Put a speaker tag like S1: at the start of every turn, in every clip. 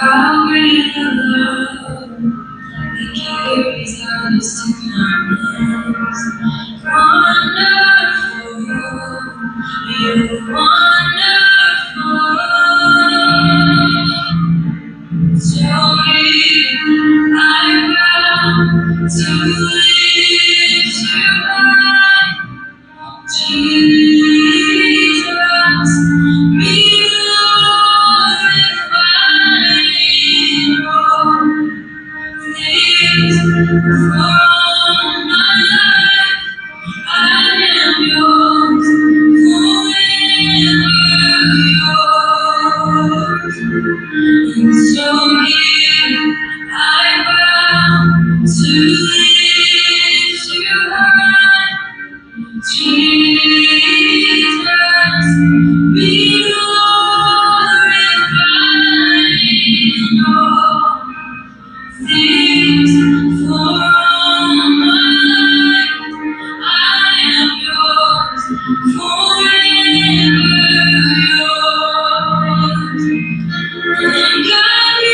S1: How great the love that carries us to kindness. Wonderful, you're wonderful. So here I bow to lift you high. Jesus, be glorified in all things from my life. I am yours, forever yours. And so here I bow to lift you high. Jesus, be glorified in all things for all my life. I am yours, forever yours. And God,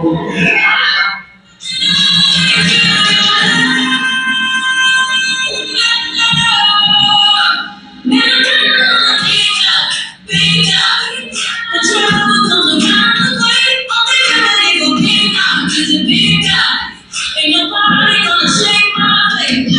S1: Ain't nobody gonna shake my faith.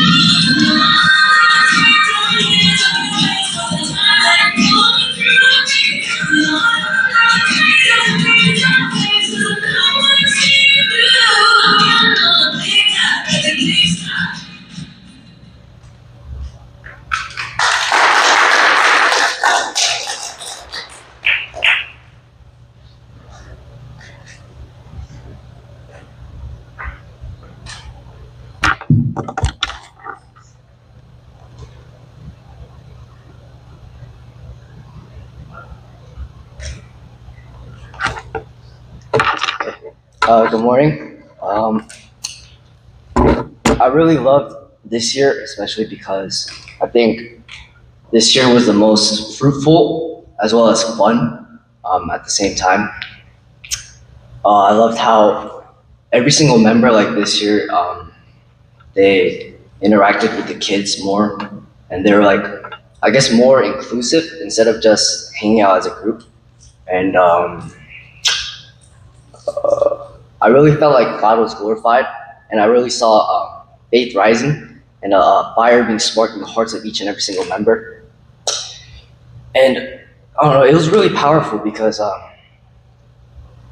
S2: Good morning. I really loved this year, especially because I think this year was the most fruitful as well as fun at the same time. I loved how every single member, like this year, they interacted with the kids more, and they were like, I guess, more inclusive instead of just hanging out as a group. And I really felt like God was glorified, and I really saw faith rising and a fire being sparked in the hearts of each and every single member. And I don't know, it was really powerful because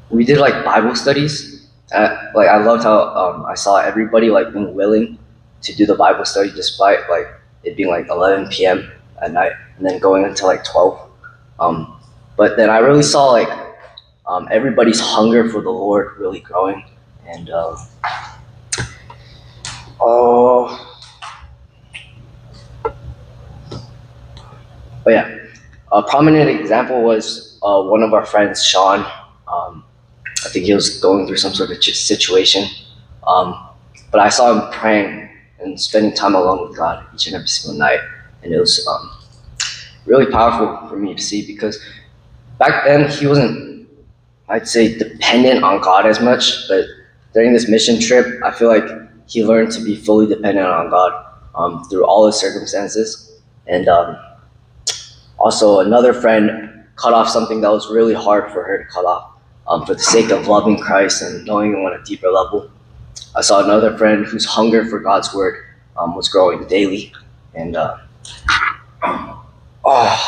S2: we did like Bible studies. Like I loved how I saw everybody like being willing to do the Bible study despite like it being like 11 p.m. at night and then going until like 12. But then I really saw like everybody's hunger for the Lord really growing. And but yeah, a prominent example was one of our friends, Sean. I think he was going through some sort of situation. But I saw him praying and spending time alone with God each and every single night. And it was really powerful for me to see because back then he wasn't, I'd say, dependent on God as much. But during this mission trip, I feel like he learned to be fully dependent on God through all his circumstances. And also, another friend cut off something that was really hard for her to cut off for the sake of loving Christ and knowing him on a deeper level. I saw another friend whose hunger for God's word was growing daily. And I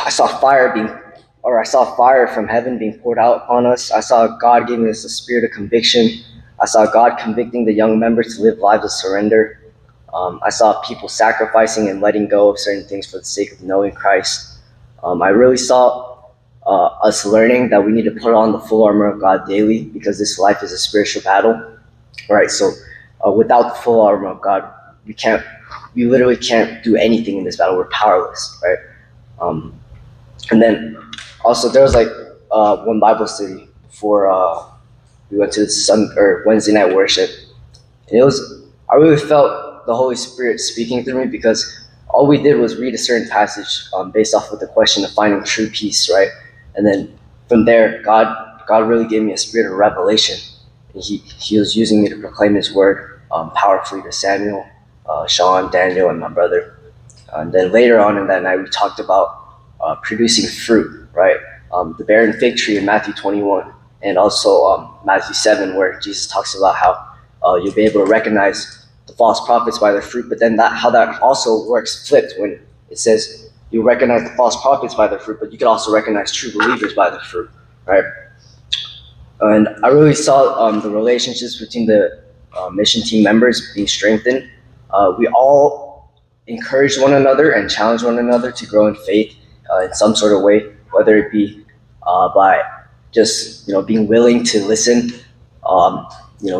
S2: saw fire from heaven being poured out on us. I saw God giving us a spirit of conviction. I saw God convicting the young members to live lives of surrender. I saw people sacrificing and letting go of certain things for the sake of knowing Christ. I really saw us learning that we need to put on the full armor of God daily because this life is a spiritual battle. Right? So without the full armor of God, we literally can't do anything in this battle. We're powerless, right? And then also there was like one Bible study before we went to Wednesday night worship, and I really felt the Holy Spirit speaking through me because all we did was read a certain passage based off of the question of finding true peace, right? And then from there, God really gave me a spirit of revelation. And he was using me to proclaim His word powerfully to Samuel, Sean, Daniel, and my brother. And then later on in that night, we talked about producing fruit, right? The barren fig tree in Matthew 21, and also Matthew 7, where Jesus talks about how you'll be able to recognize the false prophets by their fruit, but then how that also works flipped when it says you recognize the false prophets by their fruit, but you can also recognize true believers by their fruit, right? And I really saw the relationships between the mission team members being strengthened. We all encouraged one another and challenged one another to grow in faith in some sort of way, whether it be by just being willing to listen,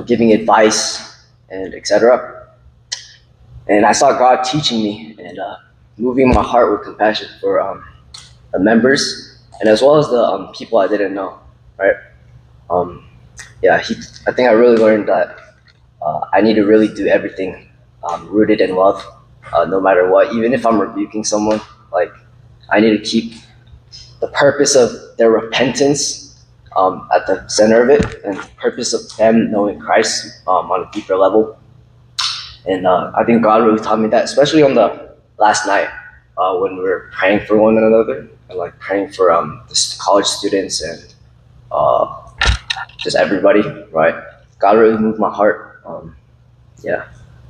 S2: giving advice, and etc. And I saw God teaching me and moving my heart with compassion for the members and as well as the people I didn't know, right? I think I really learned that I need to really do everything rooted in love, no matter what. Even if I'm rebuking someone, like I need to keep the purpose of their repentance at the center of it, and the purpose of them knowing Christ on a deeper level. And I think God really taught me that, especially on the last night when we were praying for one another and like praying for the college students and just everybody, right? God really moved my heart. Yeah,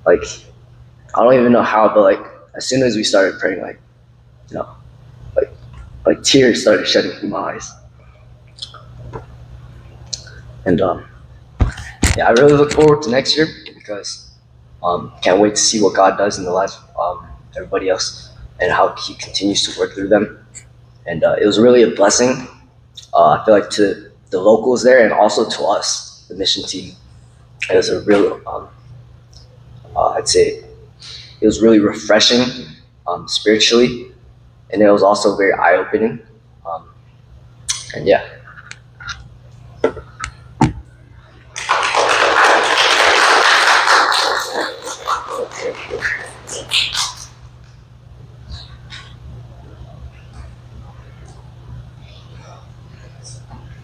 S2: like I don't even know how, but like as soon as we started praying, like you know, like tears started shedding from my eyes. And yeah, I really look forward to next year because can't wait to see what God does in the lives of everybody else and how He continues to work through them. And it was really a blessing. I feel like to the locals there and also to us, the mission team. It was a real, I'd say, it was really refreshing spiritually, and it was also very eye-opening. And yeah.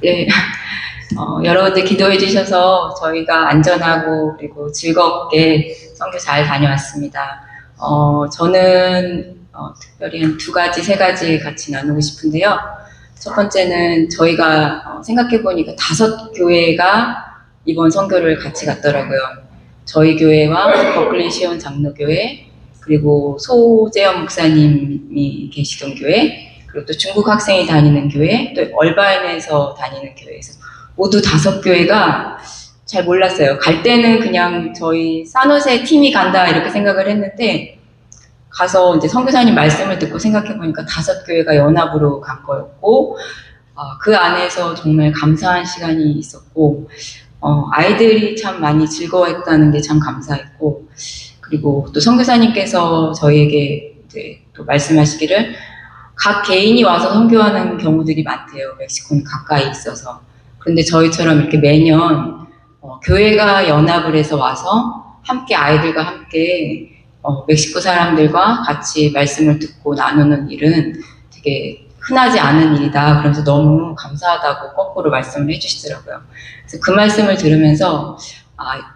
S3: 네, 여러분들 기도해 주셔서 저희가 안전하고 그리고 즐겁게 선교 잘 다녀왔습니다. 저는 특별히 한 두 가지, 세 가지 같이 나누고 싶은데요. 첫 번째는 저희가 생각해 보니까 5교회가 이번 선교를 같이 갔더라고요. 저희 교회와 버클리 시온 장로교회, 그리고 소재현 목사님이 계시던 교회, 그리고 또 중국 학생이 다니는 교회, 또 얼바인에서 다니는 교회에서 모두 5교회가 잘 몰랐어요. 갈 때는 그냥 저희 산호세 팀이 간다 이렇게 생각을 했는데 가서 이제 선교사님 말씀을 듣고 생각해 보니까 5교회가 연합으로 간 거였고 그 안에서 정말 감사한 시간이 있었고 아이들이 참 많이 즐거워했다는 게 참 감사했고 그리고 또 선교사님께서 저희에게 이제 또 말씀하시기를 각 개인이 와서 선교하는 경우들이 많대요. 멕시코는 가까이 있어서. 그런데 저희처럼 이렇게 매년 교회가 연합을 해서 와서 함께 아이들과 함께 멕시코 사람들과 같이 말씀을 듣고 나누는 일은 되게 흔하지 않은 일이다. 그러면서 너무 감사하다고 거꾸로 말씀을 해주시더라고요. 그래서 그 말씀을 들으면서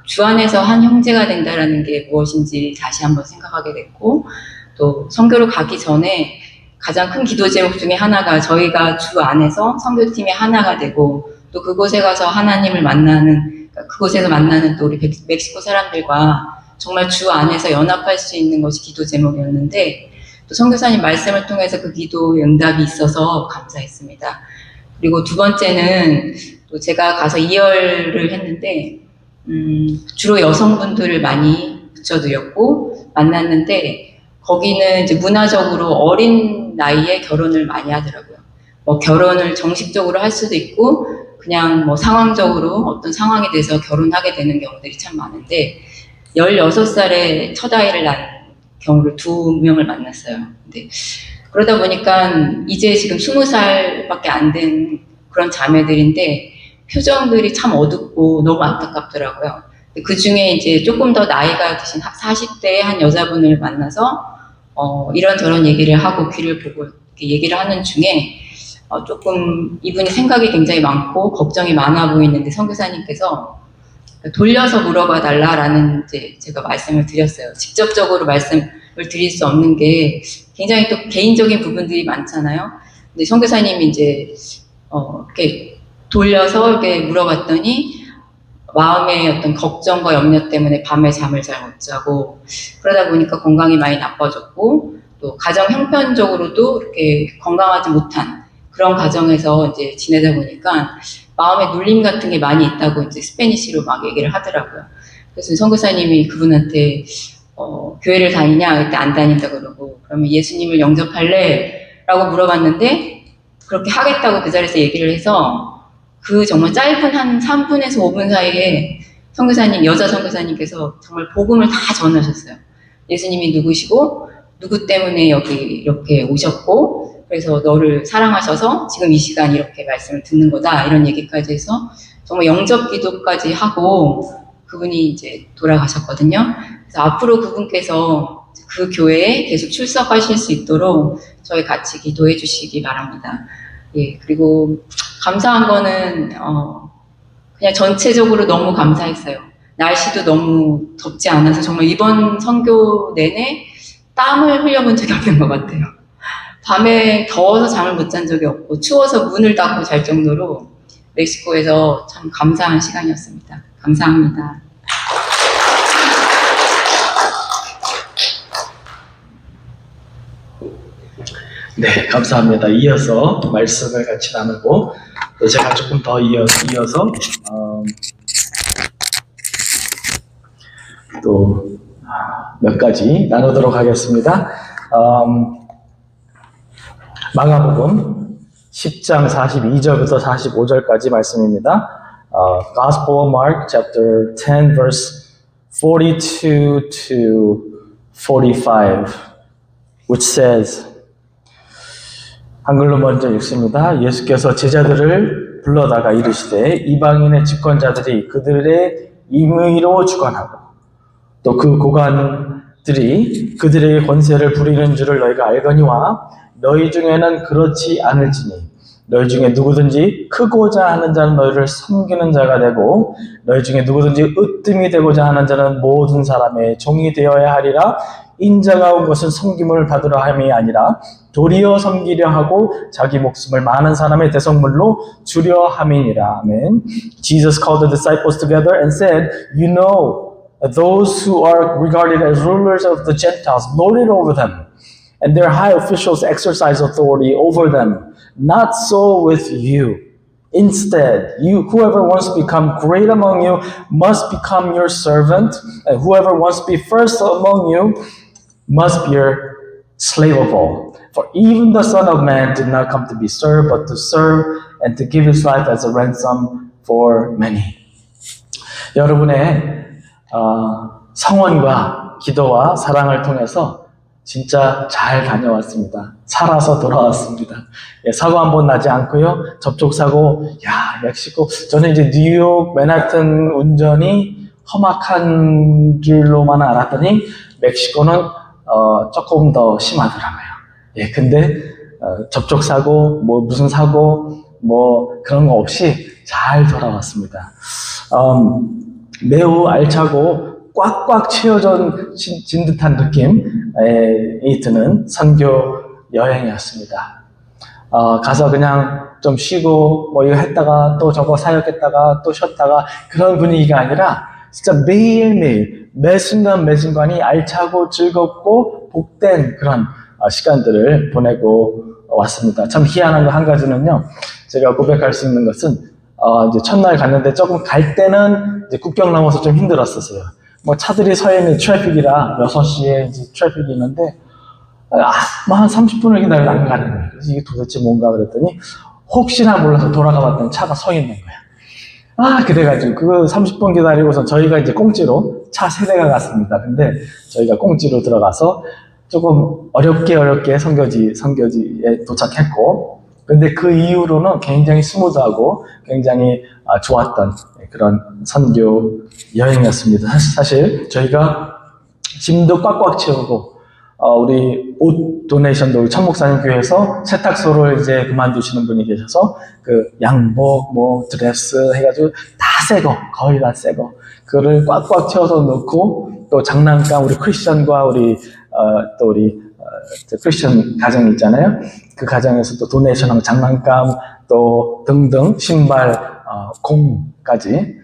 S3: 주 안에서 한 형제가 된다라는 게 무엇인지 다시 한번 생각하게 됐고 또 선교를 가기 전에 가장 큰 기도 제목 중에 하나가 저희가 주 안에서 선교팀의 하나가 되고 또 그곳에 가서 하나님을 만나는 그곳에서 만나는 또 우리 멕시코 사람들과 정말 주 안에서 연합할 수 있는 것이 기도 제목이었는데 또 선교사님 말씀을 통해서 그 기도의 응답이 있어서 감사했습니다. 그리고 두 번째는 또 제가 가서 2열을 했는데 주로 여성분들을 많이 붙여드렸고 만났는데 거기는 이제 문화적으로 어린 나이에 결혼을 많이 하더라고요. 뭐 결혼을 정식적으로 할 수도 있고 그냥 뭐 상황적으로 어떤 상황에 대해서 결혼하게 되는 경우들이 참 많은데 16살에 첫 아이를 낳은 경우를 2명을 만났어요. 근데 그러다 보니까 이제 지금 20살밖에 안 된 그런 자매들인데 표정들이 참 어둡고 너무 안타깝더라고요. 그 중에 이제 조금 더 나이가 드신 40대의 한 여자분을 만나서 이런저런 얘기를 하고 귀를 보고 이렇게 얘기를 하는 중에 조금 이분이 생각이 굉장히 많고 걱정이 많아 보이는데 선교사님께서 돌려서 물어봐 달라라는 이제 제가 말씀을 드렸어요. 직접적으로 말씀을 드릴 수 없는 게 굉장히 또 개인적인 부분들이 많잖아요. 근데 선교사님이 이제 이렇게 돌려서 이렇게 물어봤더니 마음의 어떤 걱정과 염려 때문에 밤에 잠을 잘 못 자고 그러다 보니까 건강이 많이 나빠졌고 또 가정 형편적으로도 이렇게 건강하지 못한 그런 가정에서 이제 지내다 보니까 마음의 눌림 같은 게 많이 있다고 이제 스페니쉬로 막 얘기를 하더라고요. 그래서 선교사님이 그분한테 교회를 다니냐? 그때 안 다닌다 그러고 그러면 예수님을 영접할래? 라고 물어봤는데 그렇게 하겠다고 그 자리에서 얘기를 해서 그 정말 짧은 한 3분에서 5분 사이에 선교사님, 여자 선교사님께서 정말 복음을 다 전하셨어요. 예수님이 누구시고 누구 때문에 여기 이렇게 오셨고 그래서 너를 사랑하셔서 지금 이 시간 이렇게 말씀을 듣는 거다 이런 얘기까지 해서 정말 영접 기도까지 하고 그분이 이제 돌아가셨거든요. 그래서 앞으로 그분께서 그 교회에 계속 출석하실 수 있도록 저희 같이 기도해 주시기 바랍니다. 예, 그리고 감사한 거는 그냥 전체적으로 너무 감사했어요. 날씨도 너무 덥지 않아서 정말 이번 선교 내내 땀을 흘려본 적이 없는 것 같아요. 밤에 더워서 잠을 못 잔 적이 없고 추워서 문을 닫고 잘 정도로 멕시코에서 참 감사한 시간이었습니다. 감사합니다.
S4: 네, 감사합니다. 이어서 말씀을 같이 나누고 또 제가 조금 더 이어서 또 몇 가지 나누도록 하겠습니다. 마가복음 10장 42절부터 45절까지 말씀입니다. Gospel of Mark chapter 10 verse 42 to 45 which says 한글로 먼저 읽습니다. 예수께서 제자들을 불러다가 이르시되 이방인의 집권자들이 그들의 임의로 주관하고 또 그 고관들이 그들에게 권세를 부리는 줄을 너희가 알거니와 너희 중에는 그렇지 않을지니 너희 중에 누구든지 크고자 하는 자는 너희를 섬기는 자가 되고 너희 중에 누구든지 으뜸이 되고자 하는 자는 모든 사람의 종이 되어야 하리라. 인자가 온 것은 섬김을 받으려 함이 아니라 도리어 섬기려 하고 자기 목숨을 많은 사람의 대성물로 주려 함이니라. 아멘. Jesus called the disciples together and said, You know, those who are regarded as rulers of the Gentiles lord it over them, and their high officials exercise authority over them. Not so with you. Instead, whoever wants to become great among you must become your servant, and whoever wants to be first among you must be your slave of all. For even the Son of Man did not come to be served, but to serve and to give his life as a ransom for many. 여러분의 성원과 기도와 사랑을 통해서 진짜 잘 다녀왔습니다. 살아서 돌아왔습니다. 예, 사고 한 번 나지 않고요. 접촉사고, 멕시코. 저는 이제 뉴욕, 맨하튼 운전이 험악한 줄로만 알았더니 멕시코는 조금 더 심하더라고요. 예, 근데 접촉사고, 무슨 사고, 그런 거 없이 잘 돌아왔습니다. 매우 알차고 꽉꽉 채워진 듯한 느낌이 드는 선교 여행이었습니다. 가서 그냥 좀 쉬고 이거 했다가 또 저거 사역했다가 또 쉬었다가 그런 분위기가 아니라 진짜 매일매일 매순간이 알차고 즐겁고 복된 그런 시간들을 보내고 왔습니다. 참 희한한 거 한 가지는요. 제가 고백할 수 있는 것은 이제 첫날 갔는데 조금 갈 때는 이제 국경 넘어서 좀 힘들었었어요. 차들이 서 있는 트래픽이라 6시에 이제 트래픽이 있는데 한 30분을 기다려도 안 가는 거예요. 그래서 이게 도대체 뭔가 그랬더니 혹시나 몰라서 돌아가 봤더니 차가 서 있는 거야. 그래가지고 그 30분 기다리고서 저희가 이제 공짜로 차 3대가 갔습니다. 근데 저희가 공짜로 들어가서 조금 어렵게 선교지에 도착했고, 근데 그 이후로는 굉장히 스무드하고 굉장히 좋았던 그런 선교 여행이었습니다. 사실 저희가 짐도 꽉꽉 채우고 우리 옷 도네이션도 천목사님 교회에서 세탁소를 이제 그만두시는 분이 계셔서 그 양복, 드레스 해가지고 다 새거, 거의 다 새거 그거를 꽉꽉 채워서 넣고 또 장난감 우리 크리스천과 우리 크리스천 가정이 있잖아요. 그 가정에서 또 도네이션하고 장난감 또 등등 신발, 공까지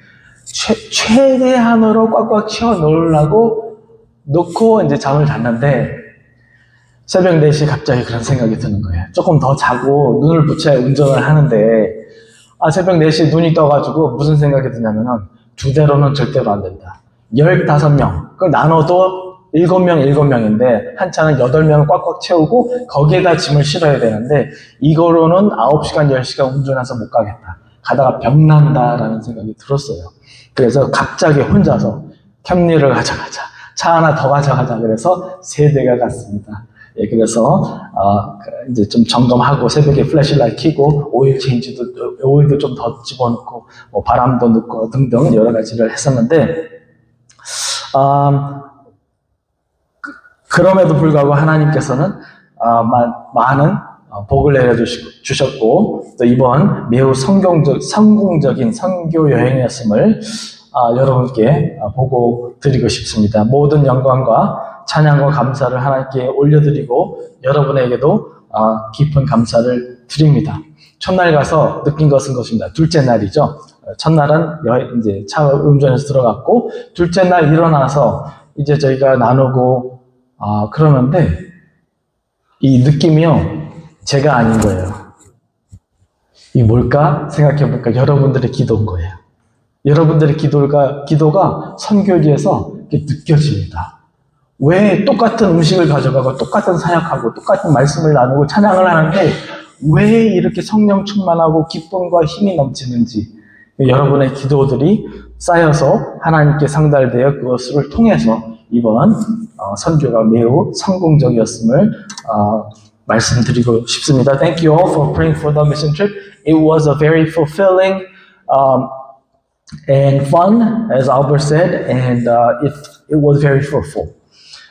S4: 최대한으로 꽉꽉 채워 놓고 이제 잠을 잤는데 새벽 4시에 갑자기 그런 생각이 드는 거예요. 조금 더 자고 눈을 붙여야 운전을 하는데 새벽 4시에 눈이 떠가지고 무슨 생각이 드냐면은 2대로는 절대로 안 된다. 15명. 그걸 나눠도 7명인데 한 차는 8명을 꽉꽉 채우고 거기에다 짐을 실어야 되는데 이거로는 9시간, 10시간 운전해서 못 가겠다. 가다가 병난다라는 생각이 들었어요. 그래서 갑자기 혼자서 캠리를 가져가자. 차 하나 더 가져가자. 그래서 3대가 갔습니다. 예, 그래서 이제 좀 점검하고 새벽에 플래시라이트 켜고 오일도 좀 더 집어넣고 바람도 넣고 등등 여러 가지를 했었는데 그럼에도 불구하고 하나님께서는 많은 복을 내려주셨고 또 이번 매우 성공적인 선교 여행이었음을 여러분께 보고 드리고 싶습니다. 모든 영광과 찬양과 감사를 하나님께 올려드리고 여러분에게도 깊은 감사를 드립니다. 첫날 가서 느낀 것은 것입니다. 둘째 날이죠. 첫날은 이제 차 운전해서 들어갔고 둘째 날 일어나서 이제 저희가 나누고 그러는데 이 느낌이요 제가 아닌 거예요. 이 뭘까 생각해 볼까 여러분들의 기도인 거예요. 여러분들의 기도가 선교지에서 이렇게 느껴집니다. 왜 똑같은 음식을 가져가고 똑같은 사역하고 똑같은 말씀을 나누고 찬양을 하는데 왜 이렇게 성령 충만하고 기쁨과 힘이 넘치는지 여러분의 기도들이 쌓여서 하나님께 상달되어 그것을 통해서 이번 선교가 매우 성공적이었음을 말씀드리고 싶습니다. Thank you all for praying for the mission trip. It was a very fulfilling and fun, as Albert said, and it was very fruitful.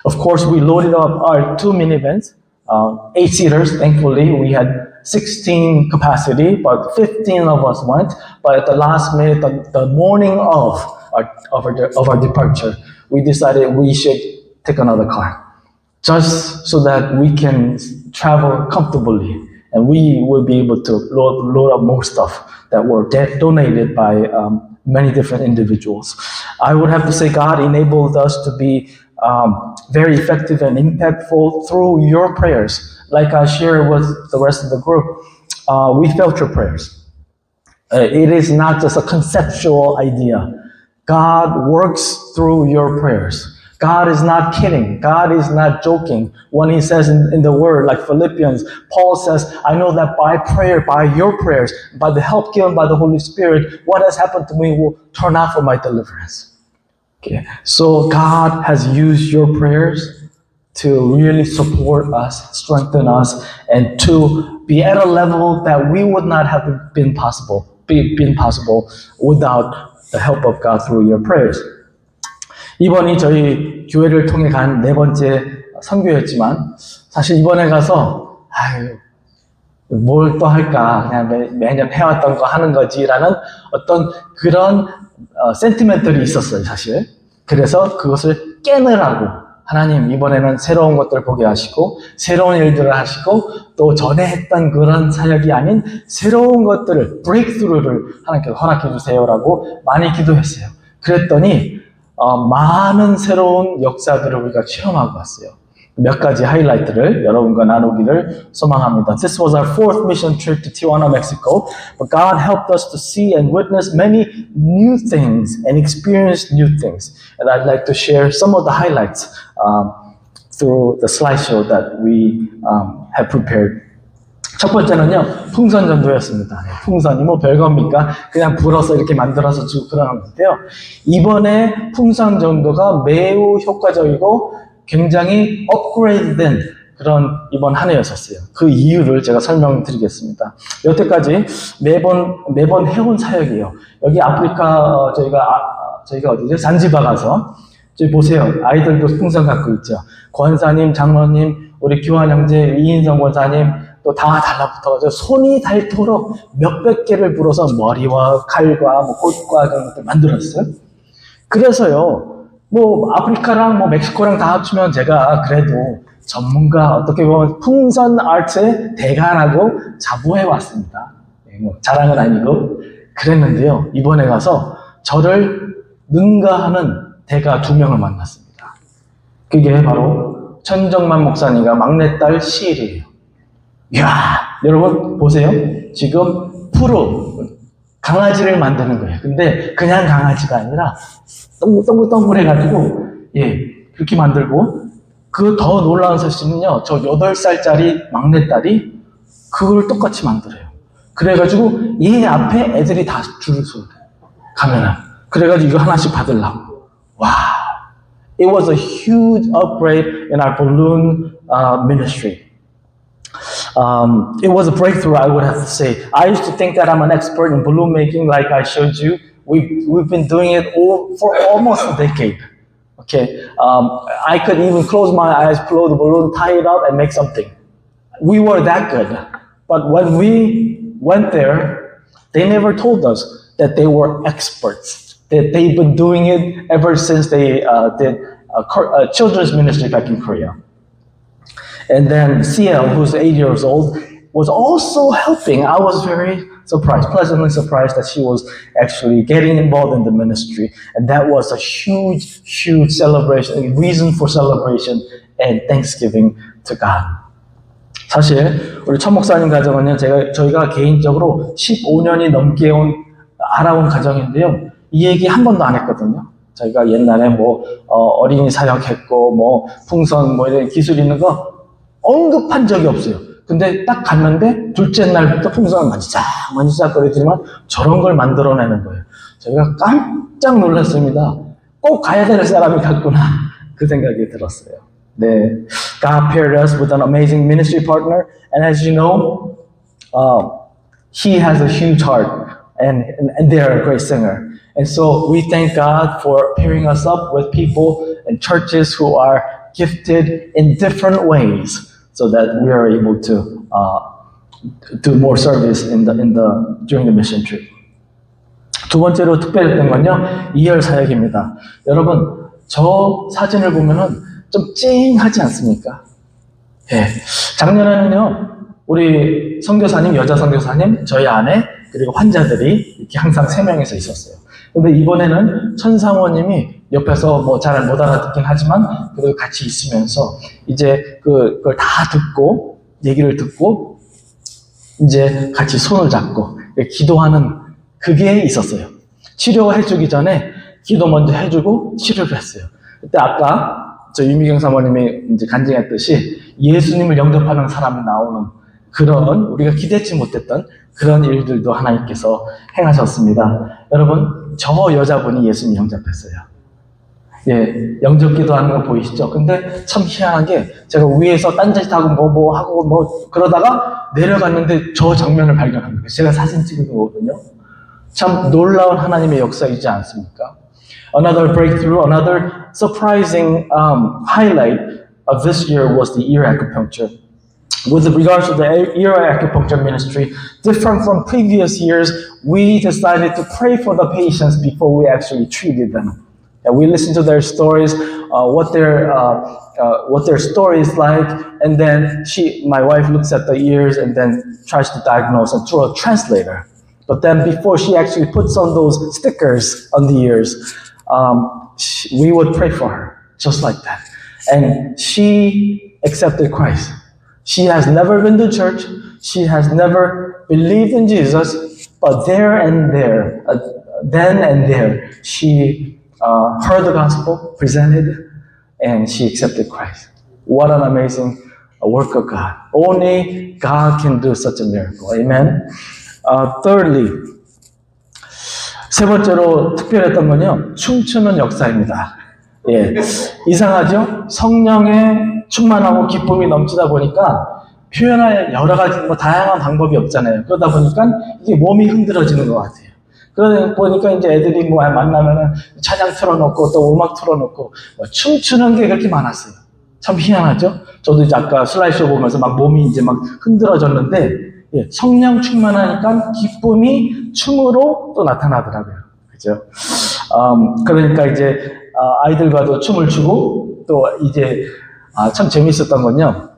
S4: Of course, we loaded up our 2 minivans, 8-seaters. Thankfully, we had 16 capacity, but 15 of us went. But at the last minute, the morning of our departure, we decided we should take another car, just so that we can travel comfortably, and we will be able to load up more stuff that were donated by many different individuals. I would have to say God enabled us to be very effective and impactful through your prayers. Like I shared with the rest of the group, we felt your prayers. It is not just a conceptual idea. God works through your prayers. God is not kidding. God is not joking. When he says in the word, like Philippians, Paul says, I know that by prayer, by your prayers, by the help given by the Holy Spirit, what has happened to me will turn out for my deliverance. Okay. So God has used your prayers to really support us, strengthen us, and to be at a level that we would not have been possible without the help of God through your prayers. 이번이 저희 교회를 통해 간 4번째 선교였지만 사실 이번에 가서 뭘 또 할까 그냥 매년 해왔던 거 하는 거지라는 어떤 그런 센티멘털이 있었어요 사실. 그래서 그것을 깨느라고 하나님 이번에는 새로운 것들을 보게 하시고 새로운 일들을 하시고 또 전에 했던 그런 사역이 아닌 새로운 것들을 브레이크스루를 하나님께서 허락해 주세요라고 많이 기도했어요. 그랬더니 많은 새로운 역사들을 우리가 체험하고 왔어요. 몇 가지 하이라이트를 여러분과 나누기를 소망합니다. This was our 4th mission trip to Tijuana, Mexico. But God helped us to see and witness many new things and experience new things. And I'd like to share some of the highlights through the slideshow that we have prepared. 첫 번째는요, 풍선 전도였습니다. 풍선이 뭐 별겁니까? 그냥 불어서 이렇게 만들어서 주고 그러는 건데요. 이번에 풍선 전도가 매우 효과적이고 굉장히 업그레이드된 그런 이번 한 해였었어요. 그 이유를 제가 설명드리겠습니다. 여태까지 매번 해온 사역이에요. 여기 아프리카 저희가 어디죠? 잔지바 가서 저기 보세요. 아이들도 풍선 갖고 있죠. 권사님, 장로님, 우리 교환 형제, 이인성 권사님 또 다 달라붙어가지고 손이 닳도록 몇백 개를 불어서 머리와 칼과 꽃과 그런 것들 만들었어요. 그래서요, 아프리카랑 멕시코랑 다 합치면 제가 그래도 전문가, 어떻게 보면 풍선 아트의 대가라고 자부해 왔습니다. 자랑은 아니고. 그랬는데요, 이번에 가서 저를 능가하는 대가 2명을 만났습니다. 그게 바로 천정만 목사님과 막내딸 시일이에요. 이야, 여러분 보세요. 지금 프로 강아지를 만드는 거예요. 근데 그냥 강아지가 아니라 동글동글해가지고 그렇게 만들고 그 더 놀라운 사실은요. 저 8살짜리 막내딸이 그걸 똑같이 만들어요. 그래가지고 얘 앞에 애들이 다 줄을 서요. 가면은. 그래가지고 이거 하나씩 받으려고. 와, it was a huge upgrade in our balloon ministry. It was a breakthrough, I would have to say. I used to think that I'm an expert in balloon making, like I showed you. We've been doing it for almost a decade. Okay, I could even close my eyes, blow the balloon, tie it up, and make something. we were that good. But when we went there, they never told us that they were experts, that they've been doing it ever since they did a children's ministry back in Korea. And then CL, who's 8 years old, was also helping. I was very surprised, pleasantly surprised that she was actually getting involved in the ministry. And that was a huge, huge celebration, a reason for celebration and thanksgiving to God. 사실 우리 천 목사님 가정은요, 저희가 개인적으로 15년이 넘게 알아온 가정인데요. 이 얘기 한 번도 안 했거든요. 저희가 옛날에 어린이 사역했고, 풍선, 이런 기술 있는 거 언급한 적이 없어요. 근데 딱 갔는데 둘째 날부터 풍선을 만지작 거리더니만 저런 걸 만들어내는 거예요. 저희가 깜짝 놀랐습니다. 꼭 가야 될 사람이 갔구나. 그 생각이 들었어요. 네, God paired us with an amazing ministry partner, and as you know, he has a huge heart, and they are a great singer. And so we thank God for pairing us up with people and churches who are gifted in different ways, so that we are able to do more service during the mission trip. 두 번째로 특별했던 건요, 2열 사역입니다. 여러분, 저 사진을 보면은 좀 찡하지 않습니까? 예. 작년에는요, 우리 선교사님, 여자 선교사님, 저희 아내, 그리고 환자들이 이렇게 항상 3명이서 있었어요. 근데 이번에는 천상호님이 옆에서 잘 못 알아듣긴 하지만 그래도 같이 있으면서 이제 그걸 다 듣고 얘기를 듣고 이제 같이 손을 잡고 기도하는 그게 있었어요. 치료해주기 전에 기도 먼저 해주고 치료를 했어요. 그때 아까 저 유미경 사모님이 이제 간증했듯이 예수님을 영접하는 사람이 나오는 그런 우리가 기대치 못했던 그런 일들도 하나님께서 행하셨습니다. 여러분, 저 여자분이 예수님 영접했어요. 예, 영접 기도하는 거 보이시죠? 근데 참 희한한 게 제가 위에서 딴짓하고 하고 그러다가 내려갔는데 저 장면을 발견한 거예요. 제가 사진 찍은 거거든요. 참 놀라운 하나님의 역사이지 않습니까? Another breakthrough, another surprising highlight of this year was the ear acupuncture. With regards to the ear acupuncture ministry, different from previous years, we decided to pray for the patients before we actually treated them. And we listened to their stories, what their story is like, and then my wife looks at the ears and then tries to diagnose and through a translator. But then before she actually puts on those stickers on the ears, we would pray for her, just like that. And she accepted Christ. She has never been to church. She has never believed in Jesus. But then and there, she heard the gospel, presented, and she accepted Christ. What an amazing work of God. Only God can do such a miracle. Amen. Thirdly, 세 번째로 특별했던 건요, 춤추는 역사입니다. 예, 이상하죠? 성령의 충만하고 기쁨이 넘치다 보니까 표현할 여러 가지 다양한 방법이 없잖아요. 그러다 보니까 이게 몸이 흔들어지는 것 같아요. 그러다 보니까 이제 애들이 만나면은 찬양 틀어놓고 또 음악 틀어놓고 춤추는 게 그렇게 많았어요. 참 희한하죠? 저도 이제 아까 슬라이드쇼 보면서 몸이 이제 흔들어졌는데, 예, 성령 충만하니까 기쁨이 춤으로 또 나타나더라고요. 그죠? 그러니까 이제 아이들과도 춤을 추고 또 이제 참 재밌었던 건요.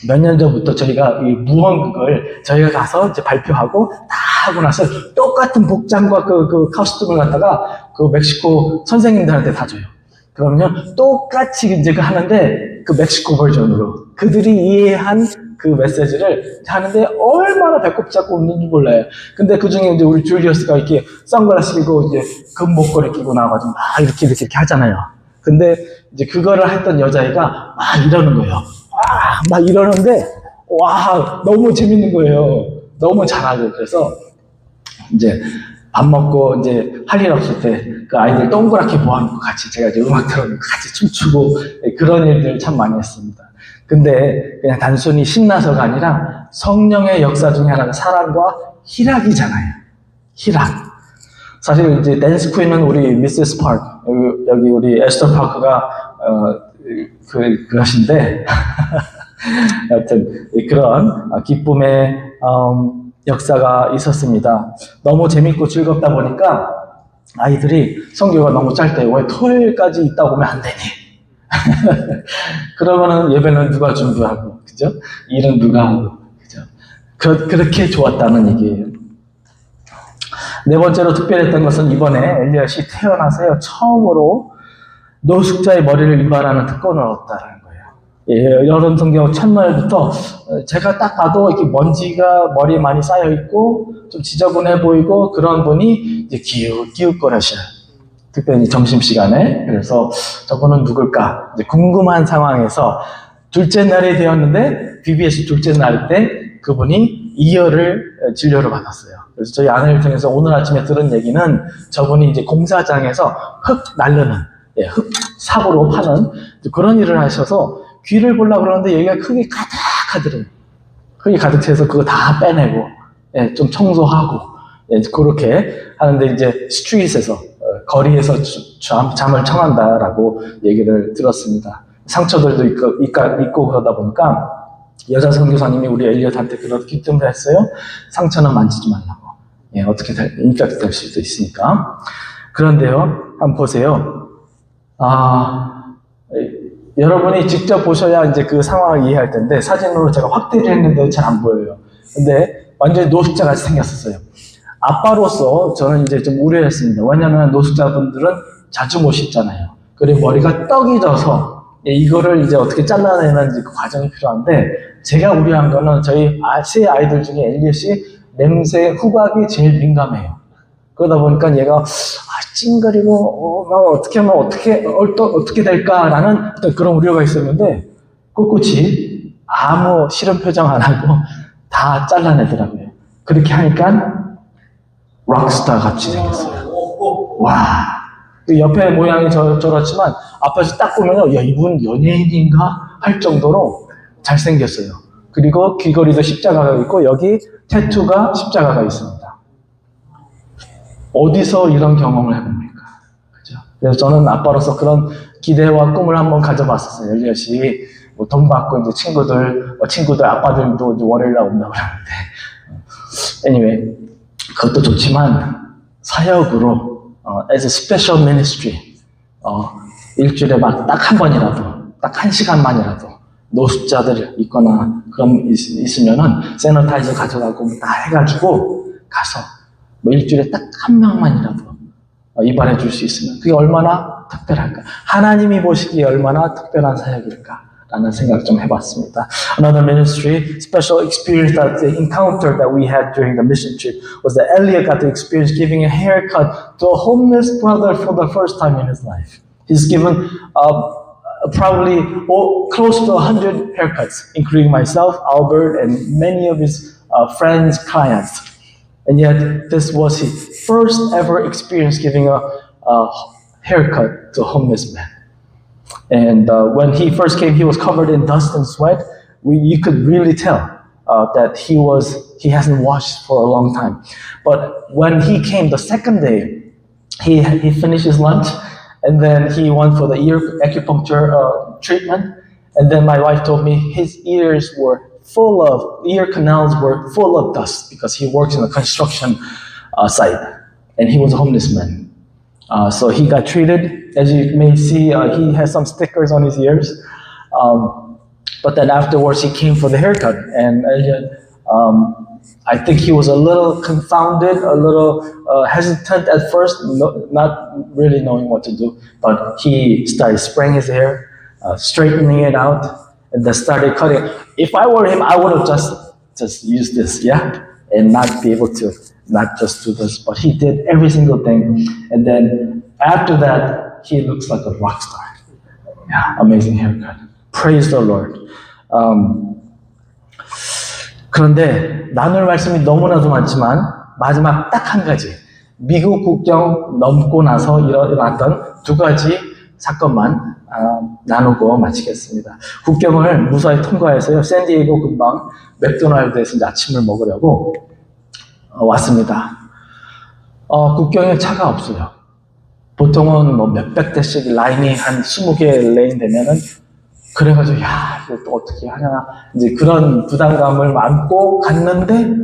S4: 몇 년 전부터 저희가 이 무언극을 저희가 가서 이제 발표하고 다 하고 나서 똑같은 복장과 그 커스튬을 갖다가 그 멕시코 선생님들한테 다 줘요. 그러면 똑같이 이제 하는데 그 멕시코 버전으로 그들이 이해한 그 메시지를 하는데 얼마나 배꼽 잡고 웃는지 몰라요. 근데 그 중에 이제 우리 줄리어스가 이렇게 선글라스 끼고 이제 금 목걸이 끼고 나와가지고 막 이렇게 하잖아요. 근데 이제 그거를 했던 여자애가 막 이러는 거예요. 막 이러는데, 너무 재밌는 거예요. 너무 잘하고. 그래서 이제 밥 먹고 이제 할 일 없을 때 그 아이들 동그랗게 모아놓고 같이 제가 이제 음악 틀어놓고 같이 춤추고 그런 일들을 참 많이 했습니다. 근데 그냥 단순히 신나서가 아니라 성령의 역사 중에 하나가 사랑과 희락이잖아요. 희락. 사실 이제 댄스 퀸은 우리 미세스 파크, 여기 우리 에스터 파크가 그것인데 여튼 그런 기쁨의 역사가 있었습니다. 너무 재밌고 즐겁다 보니까 아이들이 성교가 너무 짧대. 왜 토요일까지 있다 보면 안 되니? 그러면은 예배는 누가 준비하고, 그죠? 일은 누가 하고, 그죠? 그렇게 좋았다는 얘기예요. 네 번째로 특별했던 것은 이번에 엘리엇이 태어나서요, 처음으로 노숙자의 머리를 이발하는 특권을 얻었다는 거예요. 예, 여름 성경 첫날부터 제가 딱 봐도 이렇게 먼지가 머리에 많이 쌓여 있고 좀 지저분해 보이고 그런 분이 이제 기웃거리셔요. 특별히 점심시간에. 그래서 저분은 누굴까? 이제 궁금한 상황에서 둘째 날이 되었는데 BBS 둘째 날 때 그분이 이열을 진료를 받았어요. 그래서 저희 아내를 통해서 오늘 아침에 들은 얘기는 저분이 이제 공사장에서 흙 날르는, 예, 흙 삽으로 파는 그런 일을 하셔서 귀를 보려고 그러는데 여기가 흙이 가득하더래요. 흙이 가득 차서 그거 다 빼내고, 예, 좀 청소하고, 예, 그렇게 하는데 이제 스트릿에서, 거리에서 잠을 청한다라고 얘기를 들었습니다. 상처들도 있고 그러다 보니까 여자 선교사님이 우리 엘리엇한테 그런 기쁨을 했어요. 상처는 만지지 말라고. 예, 어떻게 인격이 될 수도 있으니까. 그런데요, 한번 보세요. 여러분이 직접 보셔야 이제 그 상황을 이해할 텐데, 사진으로 제가 확대를 했는데 잘 안 보여요. 근데 완전히 노숙자 같이 생겼었어요. 아빠로서 저는 이제 좀 우려했습니다. 왜냐면 노숙자분들은 자주 못 씻잖아요. 그리고 머리가 떡이 져서, 예, 이거를 이제 어떻게 잘라내는 그 과정이 필요한데, 제가 우려한 거는 저희 세 아이들 중에 엘리엇이 냄새, 후각이 제일 민감해요. 그러다 보니까 얘가 찡그리고 어떻게 하면 어떻게 될까라는 어떤 그런 우려가 있었는데 꿋꿋이 아무 싫은 표정 안 하고 다 잘라내더라고요. 그렇게 하니까 락스타 같이 생겼어요. 와, 옆에 모양이 저렇지만 앞에서 딱 보면 야, 이분 연예인인가 할 정도로 잘생겼어요. 그리고 귀걸이도 십자가가 있고 여기 태투가 십자가가 있습니다. 어디서 이런 경험을 해봅니까? 그죠? 그래서 저는 아빠로서 그런 기대와 꿈을 한번 가져봤었어요. 엘리엇이 돈 받고 이제 친구들 아빠들도 월요일날 온다고 그러는데. Anyway, 그것도 좋지만 사역으로 as a special ministry 일주일에 막 딱 한 번이라도 딱 한 시간만이라도 노숙자들 있거나 그런 있으면은 세너타이저 가져가고 다 해가지고 가서 뭐 일주일에 딱 한 명만이라도 이발해 줄 수 있으면 그게 얼마나 특별할까? 하나님이 보시기에 얼마나 특별한 사역일까라는 생각 좀 해봤습니다. Another ministry special experience that the encounter that we had during the mission trip was that Elliot got to experience giving a haircut to a homeless brother for the first time in his life. He's given probably close to 100 haircuts, including myself, Albert, and many of his friends, clients. And yet, this was his first ever experience giving a haircut to a homeless man. And when he first came, he was covered in dust and sweat. You could really tell that he hasn't washed for a long time. But when he came the second day, he finished his lunch, and then he went for the ear acupuncture treatment. And then my wife told me his ear canals were full of dust because he works in a construction site, and he was a homeless man. So he got treated. As you may see, he has some stickers on his ears. But then afterwards, he came for the haircut, and I think he was a little confounded, a little hesitant at first, not really knowing what to do. But he started spraying his hair, straightening it out, and then started cutting. If I were him, I would have just used this, yeah, and not be able to not just do this. But he did every single thing, and then after that, he looks like a rock star. Yeah, amazing haircut. Praise the Lord. 그런데 나눌 말씀이 너무나도 많지만 마지막 딱 한 가지, 미국 국경 넘고 나서 일어났던 두 가지 사건만 나누고 마치겠습니다. 국경을 무사히 통과해서요, 샌디에이고 근방 맥도날드에서 이제 아침을 먹으려고 왔습니다. 국경에 차가 없어요. 보통은 뭐 몇백 대씩 라인이 한 20개 레인 되면은 그래가지고 야, 이거 또 어떻게 하냐 이제 그런 부담감을 안고 갔는데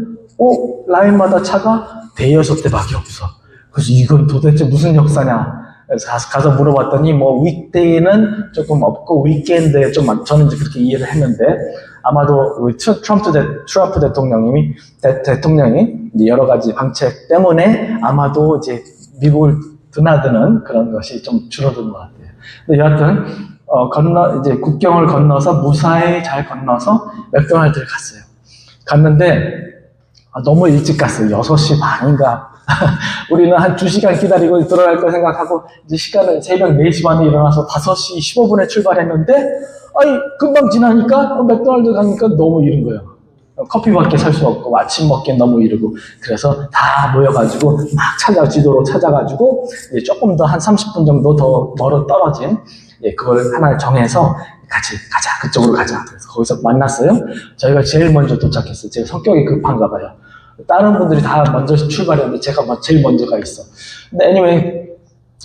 S4: 라인마다 차가 대여섯 대밖에 없어. 그래서 이건 도대체 무슨 역사냐? 그래서 가서 물어봤더니 뭐 윅데이는 조금 없고 위켄드에 좀 저는 이제 그렇게 이해를 했는데 아마도 우리 트럼프 대통령이 이제 여러 가지 방책 때문에 아마도 이제 미국을 드나드는 그런 것이 좀 줄어든 것 같아요. 근데 여하튼 이제 국경을 건너서 무사히 잘 건너서 맥도날드를 갔어요. 갔는데 너무 일찍 갔어요. 6시 반인가. 우리는 한 2시간 기다리고 들어갈 거 생각하고 이제 시간은 새벽 4시 반에 일어나서 5시 15분에 출발했는데 금방 지나니까 맥도날드 가니까 너무 이른 거예요. 커피밖에 살 수 없고 아침 먹기엔 너무 이르고 그래서 다 모여가지고 막 지도로 찾아가지고 이제 조금 더 한 30분 정도 더 멀어 떨어진 그걸 하나 정해서 같이 가자 그쪽으로 가자 그래서 거기서 만났어요. 저희가 제일 먼저 도착했어요. 제가 성격이 급한가 봐요. 다른 분들이 다 먼저 출발했는데 제가 제일 먼저 가 있어. 근데 anyway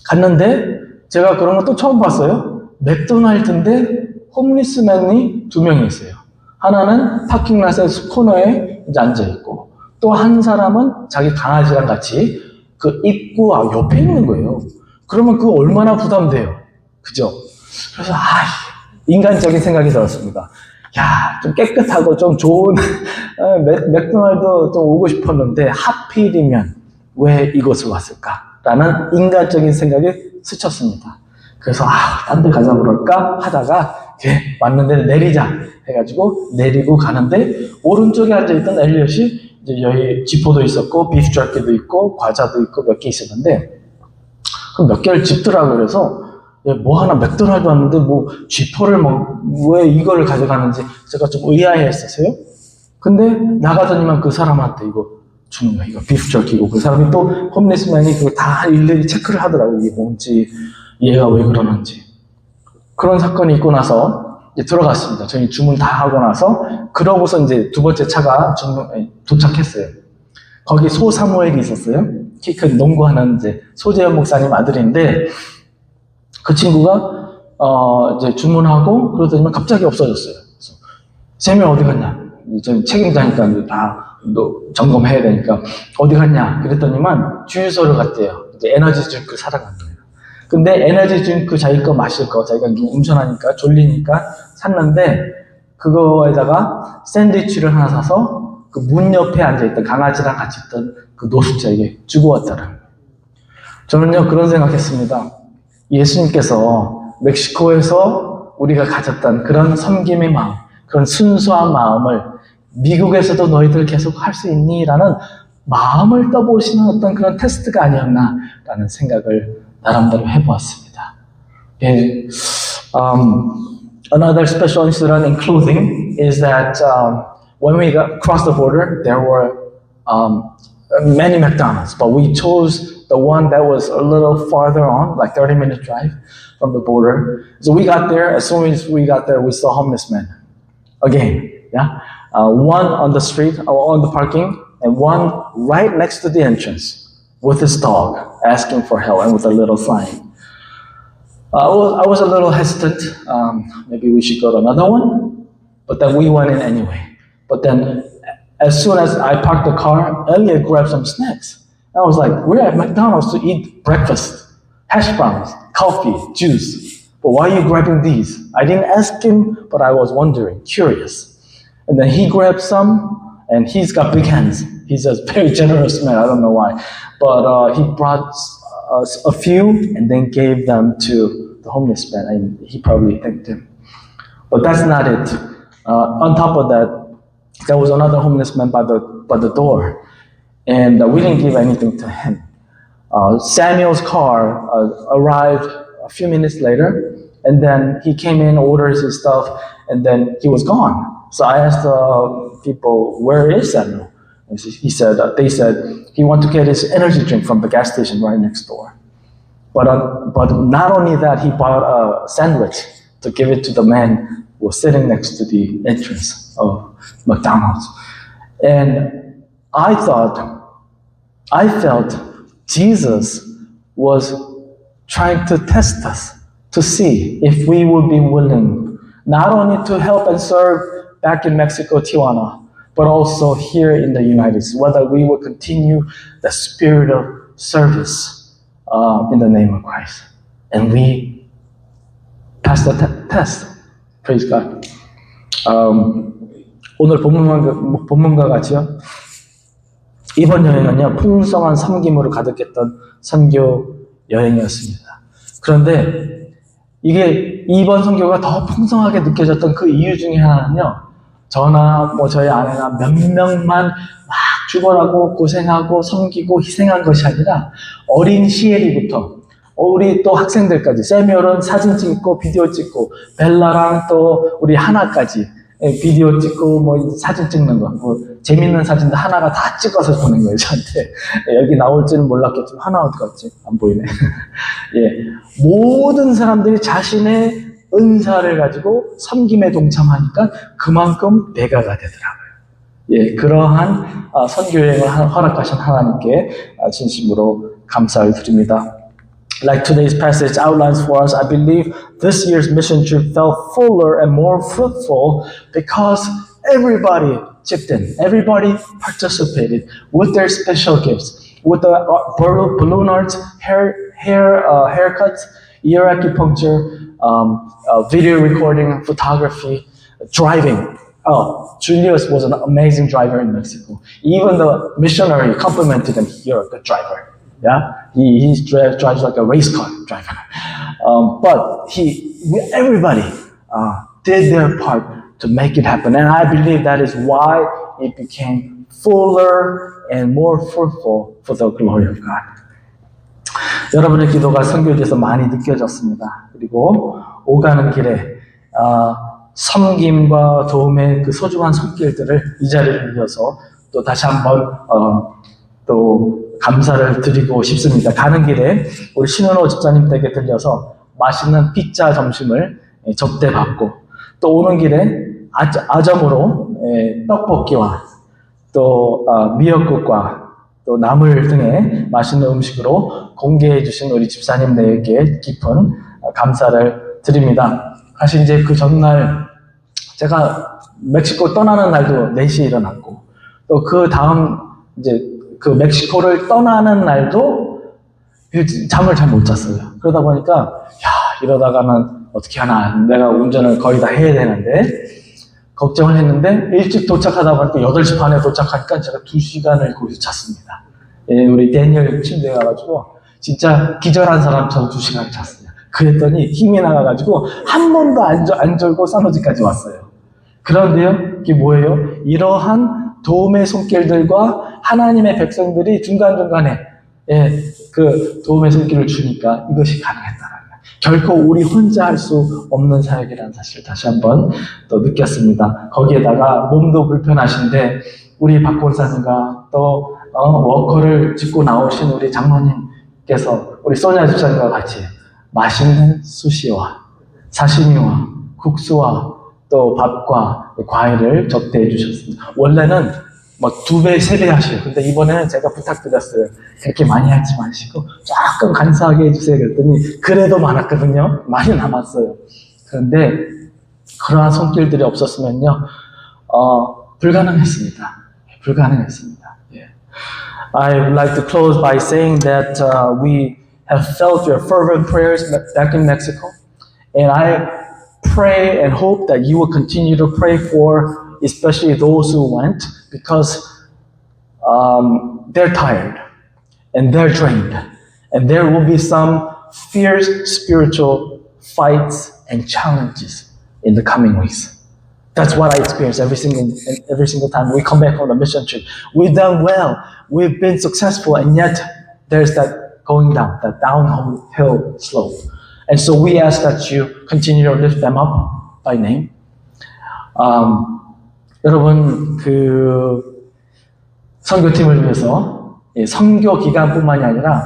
S4: 갔는데 제가 그런 거 또 처음 봤어요. 맥도날드인데 홈리스맨이 2명이 있어요. 하나는 파킹랏의 코너에 이제 앉아있고, 또 한 사람은 자기 강아지랑 같이 그 입구 옆에 있는 거예요. 그러면 그거 얼마나 부담돼요. 그죠? 그래서, 인간적인 생각이 들었습니다. 야, 좀 깨끗하고 좀 좋은, 맥도날드 좀 오고 싶었는데, 하필이면 왜 이곳을 왔을까? 라는 인간적인 생각이 스쳤습니다. 그래서, 딴 데 가자 그럴까? 하다가, 왔는데 내리자 해가지고 내리고 가는데 오른쪽에 앉아있던 엘리엇이 이제 여기 지포도 있었고 비프 저키도 있고 과자도 있고 몇 개 있었는데 그럼 몇 개를 집더라고요. 그래서 뭐 하나 맥도날드 왔는데 뭐 지포를 왜 이거를 가져가는지 제가 좀 의아해했었어요. 근데 나가더니만 그 사람한테 이거 주는 거야. 이거 비프 저키고 그 사람이 또 홈리스맨이 그거 다 일일이 체크를 하더라고요. 이게 뭔지 얘가 왜 그러는지. 그런 사건이 있고 나서 이제 들어갔습니다. 저희 주문 다 하고 나서 그러고서 이제 두 번째 차가 도착했어요. 거기 소 사무엘이 있었어요. 키 큰 농구하는 이제 소재현 목사님 아들인데 그 친구가 이제 주문하고 그러더니만 갑자기 없어졌어요. 그래서 3명 어디 갔냐? 저희 책임자니까 이제 다 점검해야 되니까 어디 갔냐? 그랬더니만 주유소를 갔대요. 이제 에너지 드링크 사러 간 거예요. 근데 에너지 드링크 자기 거 마실 거 자기가 운전하니까 졸리니까 샀는데 그거에다가 샌드위치를 하나 사서 그 문 옆에 앉아있던 강아지랑 같이 있던 그 노숙자에게 주고 왔다는. 저는요 그런 생각했습니다. 예수님께서 멕시코에서 우리가 가졌던 그런 섬김의 마음, 그런 순수한 마음을 미국에서도 너희들 계속 할 수 있니? 라는 마음을 떠보시는 어떤 그런 테스트가 아니었나라는 생각을 나름대로 해보았습니다. Another special incident in clothing is that when we crossed the border, there were many McDonald's, but we chose the one that was a little farther on, like 30-minute drive from the border. So we got there. As soon as we got there, we saw homeless men again. Yeah, one on the street, on the parking, and one right next to the entrance. With his dog, asking for help, and with a little sign. I was a little hesitant. Maybe we should go to another one, but then we went in anyway. But then, as soon as I parked the car, Elliot grabbed some snacks. I was like, we're at McDonald's to eat breakfast, hash browns, coffee, juice. But why are you grabbing these? I didn't ask him, but I was wondering, curious. And then he grabbed some, and he's got big hands. He's a very generous man, I don't know why. But he brought a few and then gave them to the homeless man, and he probably thanked him. But that's not it. On top of that, there was another homeless man by the door, and we didn't give anything to him. Samuel's car arrived a few minutes later, and then he came in, orders his stuff, and then he was gone. So I asked the people, where is Samuel? And they said he wanted to get his energy drink from the gas station right next door. But not only that, he bought a sandwich to give it to the man who was sitting next to the entrance of McDonald's. And I felt Jesus was trying to test us to see if we would be willing not only to help and serve back in Mexico, Tijuana, but also here in the United States, whether we will continue the spirit of service in the name of Christ. And we passed the test. Praise God. 오늘 본문과 같이요. 이번 여행은요, 풍성한 섬김으로 가득했던 선교 여행이었습니다. 그런데 이번 선교가 더 풍성하게 느껴졌던 그 이유 중에 하나는요, 저나 저희 아내나 몇 명만 막 죽어라고 고생하고 섬기고 희생한 것이 아니라 어린 시에리부터 우리 또 학생들까지, 세미얼은 사진 찍고 비디오 찍고, 벨라랑 또 우리 하나까지 비디오 찍고 사진 찍는 거, 재밌는 사진도 하나가 다 찍어서 보낸 거예요, 저한테. 여기 나올지는 몰랐겠지만 하나 어디 갔지? 안 보이네. 예, 모든 사람들이 자신의 은사를 가지고 섬김에 동참하니까 그만큼 배가가 되더라고요. 예, 그러한 선교여행을 허락하신 하나님께 진심으로 감사를 드립니다. Like today's passage outlines for us, I believe this year's mission trip felt fuller and more fruitful because everybody chipped in. Everybody participated with their special gifts, with the balloon arts, haircuts, ear acupuncture, video recording, photography, driving. Oh, Julius was an amazing driver in Mexico. Even the missionary complimented him, "You're a good driver." Yeah, he drives like a race car driver. But everybody did their part to make it happen, and I believe that is why it became fuller and more fruitful for the glory of God. 여러분의 기도가 선교에 대해서 많이 느껴졌습니다. 그리고 오가는 길에 섬김과 도움의 그 소중한 손길들을 이 자리를 빌려서 또 다시 한번 또 감사를 드리고 싶습니다. 가는 길에 우리 신은호 집사님 댁에 들려서 맛있는 피자 점심을 접대받고, 또 오는 길에 아점으로 떡볶이와 또 미역국과 또 나물 등의 맛있는 음식으로 공개해 주신 우리 집사님들에게 깊은 감사를 드립니다. 사실 이제 그 전날 제가 멕시코 떠나는 날도 4시에 일어났고, 또 그 다음 이제 그 멕시코를 떠나는 날도 잠을 잘 못 잤어요. 그러다 보니까 이러다가는 어떻게 하나, 내가 운전을 거의 다 해야 되는데 걱정을 했는데, 일찍 도착하다 보니까 8시 반에 도착하니까 제가 2시간을 거기서 잤습니다. 예, 우리 데니엘 침대에 가가지고 진짜 기절한 사람처럼 2시간을 잤어요. 그랬더니 힘이 나가가지고 한 번도 안 졸고 사노지까지 왔어요. 그런데요, 이게 뭐예요? 이러한 도움의 손길들과 하나님의 백성들이 중간중간에 그 도움의 손길을 주니까 이것이 가능했다라는 거예요. 결코 우리 혼자 할 수 없는 사역이라는 사실을 다시 한번 또 느꼈습니다. 거기에다가 몸도 불편하신데 우리 박 권사님과 또 워커를 짓고 나오신 우리 장로님께서 우리 소냐 집사님과 같이 맛있는 수시와 사시미와 국수와 또 밥과 과일을 접대해 주셨습니다. 원래는 2배, 3배 하셔요. 근데 이번에는 제가 부탁드렸어요. 그렇게 많이 하지 마시고 조금 간소하게 해주세요. 그랬더니 그래도 많았거든요. 많이 남았어요. 그런데 그러한 손길들이 없었으면요, 불가능했습니다. 불가능했습니다. Yeah. I would like to close by saying that we have felt your fervent prayers back in Mexico, and I pray and hope that you will continue to pray for especially those who went, because they're tired and they're drained, and there will be some fierce spiritual fights and challenges in the coming weeks. That's what I experience every single time we come back from the mission trip. We've done well, we've been successful, and yet there's that going down, that downhill slope. And so we ask that you continue to lift them up by name. 여러분, 그 선교팀을 위해서 선교 기간뿐만이 아니라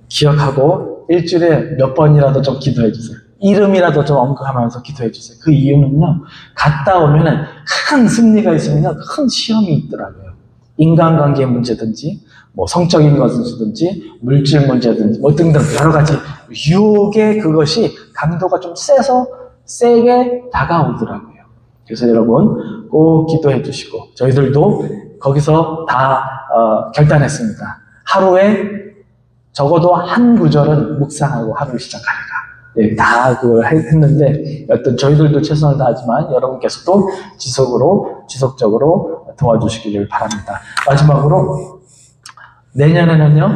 S4: 기억하고 일주일에 몇 번이라도 좀 기도해 주세요. 이름이라도 좀 언급하면서 기도해 주세요. 그 이유는요, 갔다 오면은 큰 승리가 있으면요, 큰 시험이 있더라고요. 인간관계 문제든지, 성적인 것이든지, 물질 문제든지, 등등 여러 가지 유혹의 그것이 강도가 좀 세서 세게 다가오더라고요. 그래서 여러분 꼭 기도해 주시고 저희들도 거기서 다 결단했습니다. 하루에 적어도 한 구절은 묵상하고 하루를 시작하리라. 예, 다 그걸 했는데 어떤 저희들도 최선을 다하지만 여러분께서도 지속적으로 도와주시기를 바랍니다. 마지막으로 내년에는요,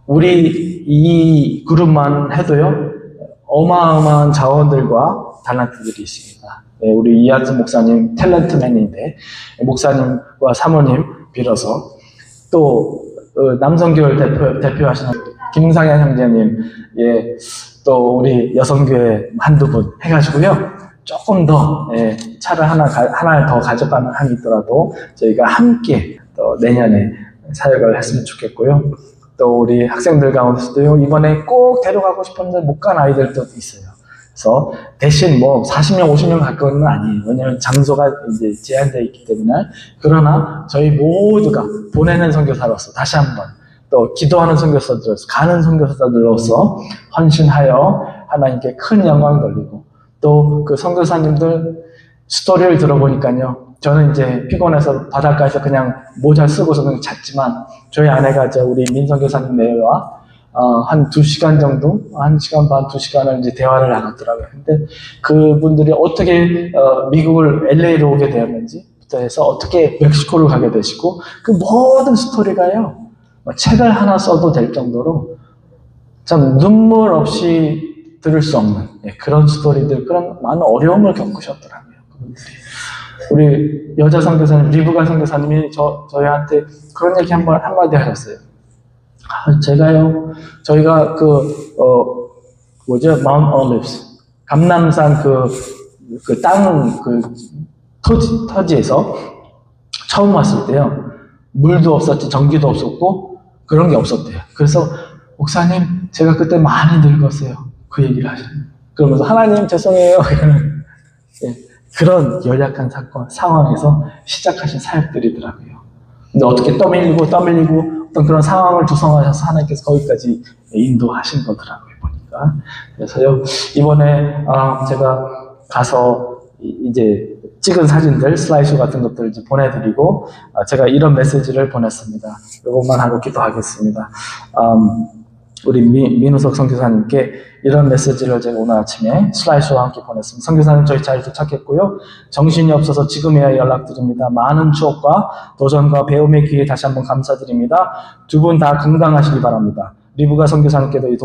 S4: 우리 이 그룹만 해도요, 어마어마한 자원들과 달란트들이 있습니다. 예, 우리 이하트 목사님 탤런트맨인데 목사님과 사모님 빌어서 또 남성교회를 대표하시는 김상현 형제님, 예, 또 우리 여성교회 한두 분 해가지고요, 조금 더 차를 하나 더 가져가는 한이 있더라도 저희가 함께 또 내년에 사역을 했으면 좋겠고요. 또 우리 학생들 가운데서도요, 이번에 꼭 데려가고 싶은데 못 간 아이들도 있어요. 그래서 대신 뭐 40명, 50명 갈 건 아니에요. 왜냐면 장소가 이제 제한되어 있기 때문에. 그러나 저희 모두가 보내는 선교사로서 다시 한번 또 기도하는 선교사들로서 가는 선교사들로서 헌신하여 하나님께 큰 영광 돌리고 또 그 선교사님들 스토리를 들어보니까요, 저는 이제 피곤해서 바닷가에서 그냥 모자 쓰고서 그냥 잤지만 저희 아내가 우리 민선교사님 내와 한 2시간 정도, 1시간 반, 2시간을 이제 대화를 나눴더라고요. 근데 그분들이 어떻게 미국을 LA로 오게 되었는지부터 해서 어떻게 멕시코를 가게 되시고 그 모든 스토리가요, 책을 하나 써도 될 정도로 참 눈물 없이 들을 수 없는 그런 스토리들, 그런 많은 어려움을 겪으셨더라고요. 그분들이. 우리 여자 선교사님, 리브가 선교사님이 저희한테 그런 얘기 한마디 하셨어요. 저희가 마운트 올리브스, 감람산 토지에서 처음 왔을 때요, 물도 없었지, 전기도 없었고, 그런 게 없었대요. 그래서, 목사님, 제가 그때 많이 늙었어요. 그 얘기를 하셨어요. 그러면서, 하나님, 죄송해요. 그런 연약한 상황에서 시작하신 사역들이더라고요. 근데 어떻게 떠밀리고 어떤 그런 상황을 조성하셔서 하나님께서 거기까지 인도하신 거더라고요, 보니까. 그래서요, 이번에 제가 가서 이제 찍은 사진들, 슬라이드 같은 것들을 이제 보내드리고 제가 이런 메시지를 보냈습니다. 이것만 하고 기도하겠습니다. 우리 민우석 선교사님께 이런 메시지를 제가 오늘 아침에 슬라이드와 함께 보냈습니다. 선교사님, 저희 잘 도착했고요. 정신이 없어서 지금이야 연락드립니다. 많은 추억과 도전과 배움의 기회 다시 한번 감사드립니다. 두 분 다 건강하시기 바랍니다. 리브가 선교사님께도 이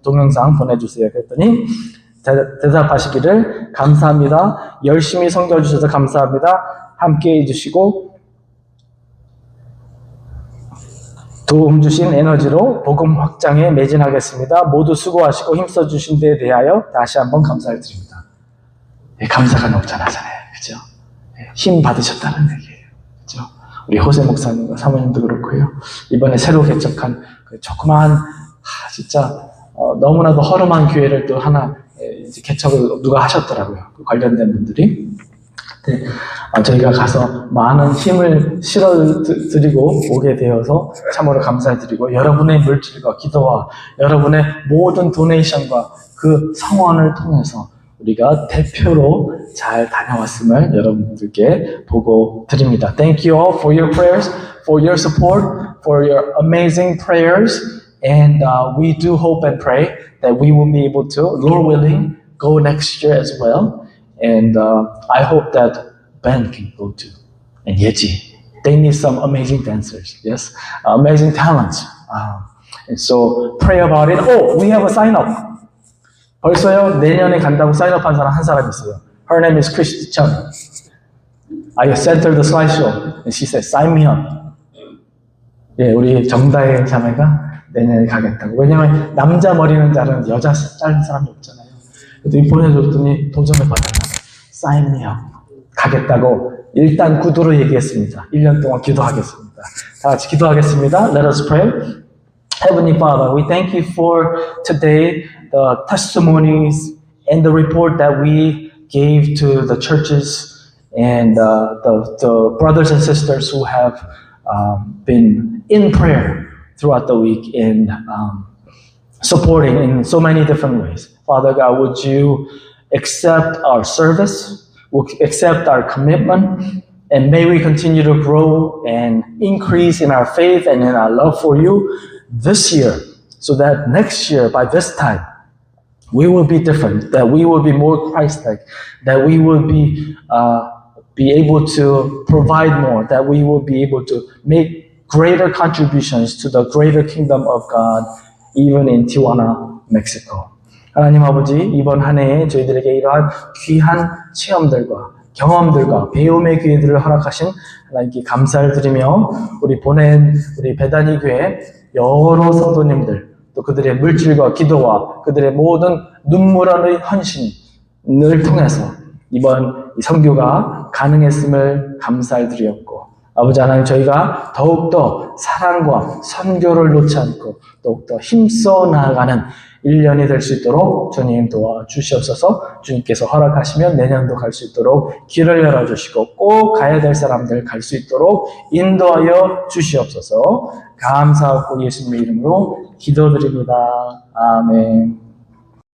S4: 동영상 보내주세요. 그랬더니 대답하시기를 감사합니다. 열심히 섬겨주셔서 감사합니다. 함께 해주시고 도움 주신 에너지로 복음 확장에 매진하겠습니다. 모두 수고하시고 힘써주신 데에 대하여 다시 한번 감사를 드립니다. 감사가 넘쳐나잖아요. 그죠? 힘 받으셨다는 얘기예요. 그죠? 우리 호세 목사님과 사모님도 그렇고요. 이번에 새로 개척한 그 조그마한, 진짜, 너무나도 허름한 교회를 또 하나, 이제 개척을 누가 하셨더라고요. 관련된 분들이. 네, 저희가 가서 많은 힘을 실어드리고 오게 되어서 참으로 감사드리고, 여러분의 물질과 기도와 여러분의 모든 도네이션과 그 성원을 통해서 우리가 대표로 잘 다녀왔음을 여러분들께 보고 드립니다. Thank you all for your prayers, for your support, for your amazing prayers, and we do hope and pray that we will be able to, Lord willing, go next year as well. And I hope that Ben can go too. And Yeji. They need some amazing dancers. Yes. Amazing talents. And so pray about it. Oh, we have a sign up. 벌써요, 내년에 간다고 사인업 한 사람 있어요. Her name is Christy Chung. I sent her the slideshow. And she said, sign me up. 예, 우리 정다혜 자매가 내년에 가겠다고. 왜냐면 남자 머리는 자른 여자 자른 사람이 없잖아요. 그래서 보내줬더니 도전을 받았다. Sign me up. 가겠다고 일단 구두로 얘기했습니다. 1년 동안 기도하겠습니다. 다 같이 기도하겠습니다. Let us pray. Heavenly Father, we thank you for today, the testimonies and the report that we gave to the churches and the brothers and sisters who have been in prayer throughout the week and supporting in so many different ways. Father God, would you accept our service, will accept our commitment, and may we continue to grow and increase in our faith and in our love for you this year, so that next year, by this time, we will be different, that we will be more Christ-like, that we will be able to provide more, that we will be able to make greater contributions to the greater kingdom of God, even in Tijuana, Mexico. 하나님 아버지, 이번 한 해에 저희들에게 이러한 귀한 체험들과 경험들과 배움의 기회들을 허락하신 하나님께 감사를 드리며 우리 배단위 교회 여러 성도님들 또 그들의 물질과 기도와 그들의 모든 눈물 어린 헌신을 통해서 이번 선교가 가능했음을 감사를 드렸고 아버지 하나님 저희가 더욱더 사랑과 선교를 놓지 않고 더욱더 힘써 나아가는 1년이 될 수 있도록 주님 도와주시옵소서. 주님께서 허락하시면 내년도 갈 수 있도록 길을 열어주시고 꼭 가야 될 사람들 갈 수 있도록 인도하여 주시옵소서. 감사하고 예수님의 이름으로 기도드립니다. 아멘.